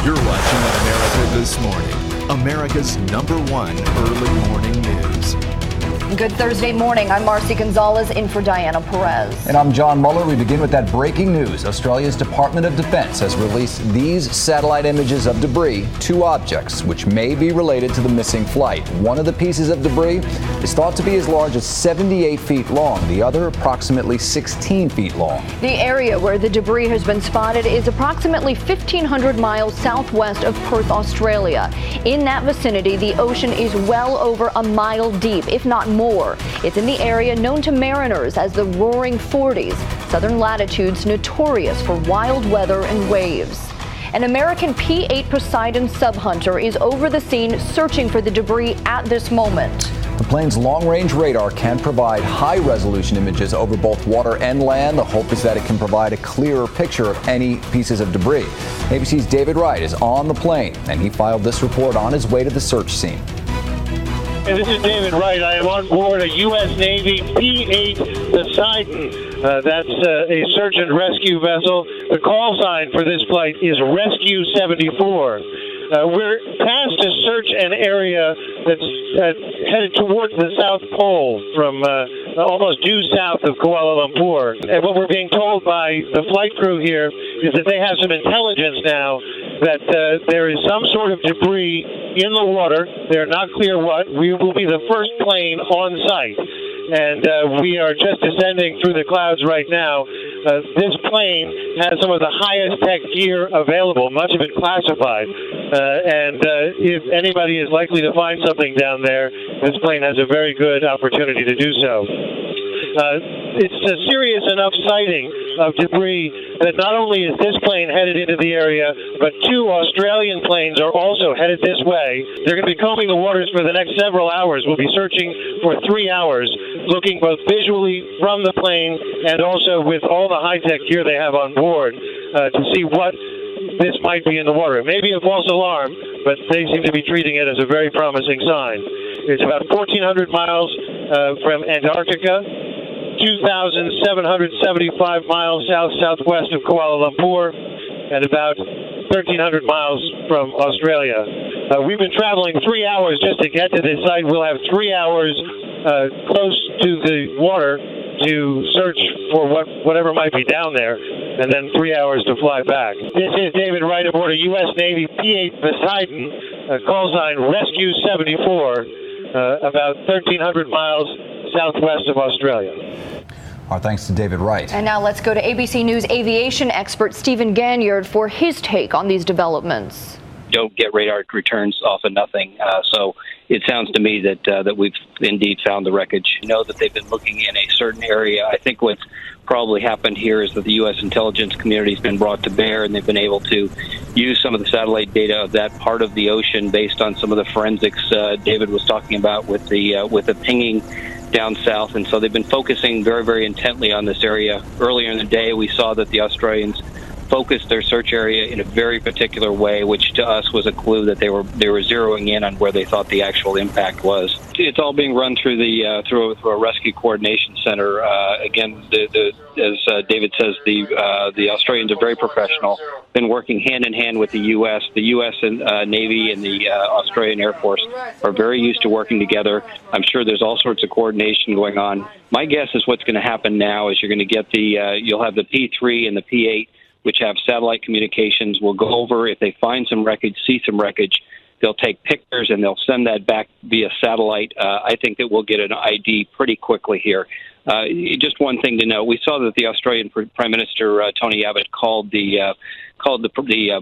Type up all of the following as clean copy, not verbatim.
You're watching America This Morning, America's #1 early morning news. Good Thursday morning. I'm Marcy Gonzalez in for Diana Perez. And I'm John Muller. We begin with that breaking news. Australia's Department of Defense has released these satellite images of debris, 2 objects which may be related to the missing flight. One of the pieces of debris is thought to be as large as 78 feet long, the other approximately 16 feet long. The area where the debris has been spotted is approximately 1,500 miles southwest of Perth, Australia. In that vicinity, the ocean is well over a mile deep, if not more. It's in the area known to mariners as the Roaring Forties, southern latitudes notorious for wild weather and waves. An American P-8 Poseidon subhunter is over the scene searching for the debris at this moment. The plane's long-range radar can provide high-resolution images over both water and land. The hope is that it can provide a clearer picture of any pieces of debris. ABC's David Wright is on the plane, and he filed this report on his way to the search scene. Hey, this is David Wright. I am on board a U.S. Navy P-8 Poseidon. That's a search and rescue vessel. The call sign for this flight is Rescue 74. We're past a search an area that's headed towards the South Pole from almost due south of Kuala Lumpur. And what we're being told by the flight crew here is that they have some intelligence now that there is some sort of debris in the water. They're not clear what. We will be the first plane on site. And we are just descending through the clouds right now. This plane has some of the highest tech gear available, much of it classified. And if anybody is likely to find something down there, this plane has a very good opportunity to do so. It's a serious enough sighting of debris that not only is this plane headed into the area, but 2 Australian planes are also headed this way. They're going to be combing the waters for the next several hours. We'll be searching for 3 hours, looking both visually from the plane and also with all the high-tech gear they have on board to see what this might be in the water. It may be a false alarm, but they seem to be treating it as a very promising sign. It's about 1,400 miles from Antarctica, 2,775 miles southwest of Kuala Lumpur, and about 1,300 miles from Australia. We've been traveling 3 hours just to get to this site. We'll have 3 hours close to the water to search for whatever might be down there, and then 3 hours to fly back. This is David Wright aboard a U.S. Navy P-8 Poseidon, call sign Rescue 74, about 1,300 miles southwest of Australia. Our thanks to David Wright. And now let's go to ABC News aviation expert Stephen Ganyard for his take on these developments. Don't get radar returns off of nothing. So it sounds to me that we've indeed found the wreckage. You know that they've been looking in a certain area. I think what's probably happened here is that the U.S. intelligence community has been brought to bear, and they've been able to use some of the satellite data of that part of the ocean based on some of the forensics David was talking about with the pinging down south. And so they've been focusing very, very intently on this area. Earlier in the day, we saw that the Australians focused their search area in a very particular way, which to us was a clue that they were zeroing in on where they thought the actual impact was. It's all being run through through a rescue coordination center. Again, as David says, the Australians are very professional, been working hand in hand with the U.S. The U.S. and Navy and the Australian Air Force are very used to working together. I'm sure there's all sorts of coordination going on. My guess is what's going to happen now is you're going to get you'll have the P3 and the P8, which have satellite communications. Will go over, if they find some wreckage, see some wreckage, they'll take pictures and they'll send that back via satellite. I think that we'll get an ID pretty quickly here. Just one thing to note: we saw that the Australian Prime Minister Tony Abbott called the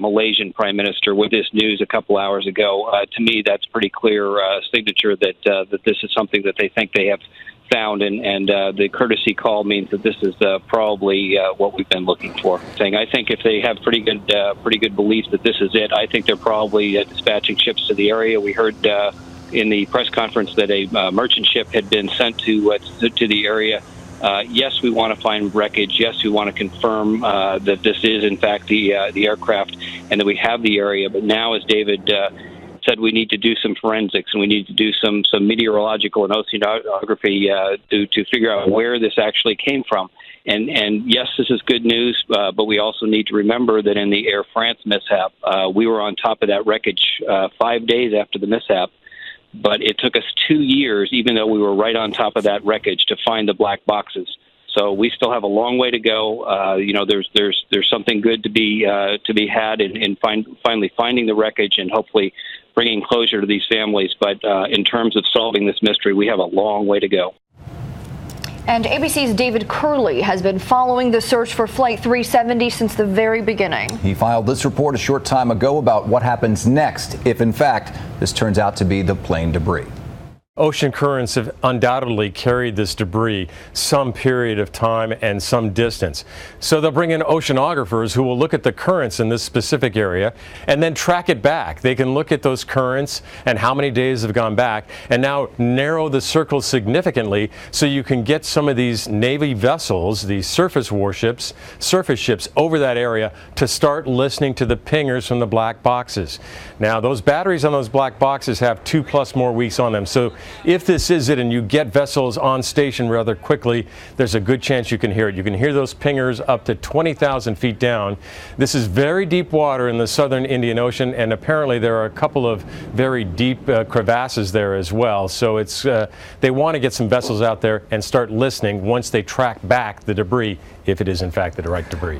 Malaysian Prime Minister with this news a couple hours ago. To me, that's pretty clear signature that this is something that they think they have found, and the courtesy call means that this is probably what we've been looking for. I think if they have pretty good belief that this is it, I think they're probably dispatching ships to the area. We heard in the press conference that a merchant ship had been sent to the area. Yes, we want to find wreckage. Yes, we want to confirm that this is in fact the aircraft and that we have the area. But now, as David said, we need to do some forensics and we need to do some meteorological and oceanography to figure out where this actually came from. And yes, this is good news, but we also need to remember that in the Air France mishap, we were on top of that wreckage 5 days after the mishap. But it took us 2 years, even though we were right on top of that wreckage, to find the black boxes. So we still have a long way to go. There's something good to be had in finally finding the wreckage and hopefully bringing closure to these families. But in terms of solving this mystery, we have a long way to go. And ABC's David Curley has been following the search for Flight 370 since the very beginning. He filed this report a short time ago about what happens next if, in fact, this turns out to be the plane debris. Ocean currents have undoubtedly carried this debris some period of time and some distance. So they'll bring in oceanographers who will look at the currents in this specific area and then track it back. They can look at those currents and how many days have gone back and now narrow the circle significantly so you can get some of these Navy vessels, these surface warships, surface ships over that area to start listening to the pingers from the black boxes. Now, those batteries on those black boxes have 2+ more weeks on them. So if this is it and you get vessels on station rather quickly, there's a good chance you can hear it. You can hear those pingers up to 20,000 feet down. This is very deep water in the southern Indian Ocean, and apparently there are a couple of very deep crevasses there as well. So it's they want to get some vessels out there and start listening once they track back the debris, if it is in fact the right debris.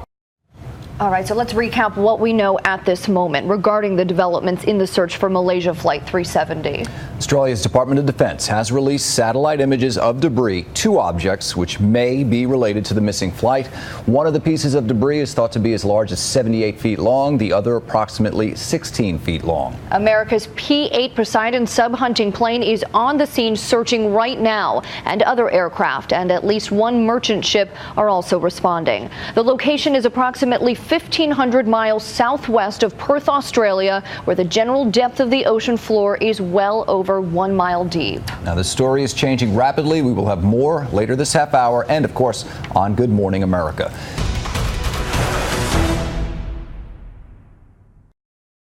All right, so let's recap what we know at this moment regarding the developments in the search for Malaysia Flight 370. Australia's Department of Defense has released satellite images of debris, 2 objects which may be related to the missing flight. One of the pieces of debris is thought to be as large as 78 feet long, the other approximately 16 feet long. America's P-8 Poseidon sub-hunting plane is on the scene searching right now, and other aircraft and at least 1 merchant ship are also responding. The location is approximately 1,500 miles southwest of Perth, Australia, where the general depth of the ocean floor is well over 1 mile deep. Now, the story is changing rapidly. We will have more later this half hour and, of course, on Good Morning America.